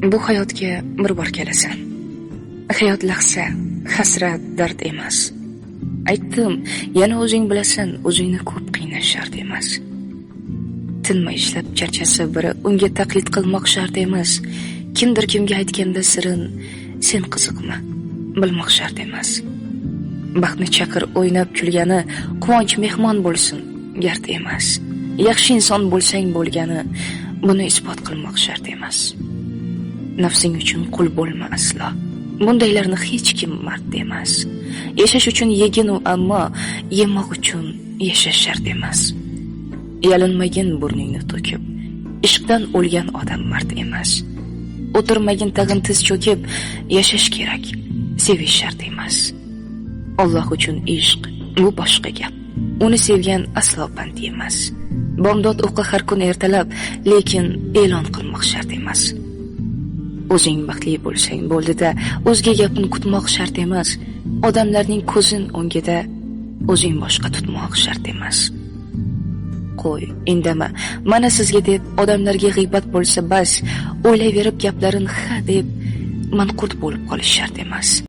Bu hayotga bir bor kelasan. Hayot lahza, hasrat, dard emas. Aytdim, yana o'zing bilasan, o'zingni ko'p qiynash shart emas. Tinmay ishlab charchasa biri unga taqlid qilmoq shart emas. Kimdir kimga aytganda sirin, sen qiziqma, bilmoq shart emas. Baxtni chaqir o'ynab kulgani, quvonch mehmon bo'lsin, gard emas. Yaxshi inson bo'lsang bo'lgani, buni isbot qilmoq shart emas. Nafsing uchun qul bo'lma aslo. Bundaylarni hech kim mard emas. Yashash uchun yegin u, ammo yemoq uchun yashash shart emas. Yalinmagin burningni to'kib, ishqdan o'lgan odam mard emas. O'tirmagin tag'in tiz cho'kib, yashash kerak, sevish shart emas. Alloh uchun ishq bu boshqa gap. Uni sevgan aslo band emas. Bomdod o'qi har kun ertalab, lekin e'lon qilmoq shart emas. O'zing baxtli bo'lsang bo'ldi-da, o'zga gapni kutmoq shart emas. Odamlarning ko'zin o'ngida o'zing boshqa tutmoq shart emas. Qo'y, indama. Mana sizga deb odamlarga g'iybat bo'lsa bas, o'ylayverib gaplarin ha deb manqurt bo'lib qolish shart emas.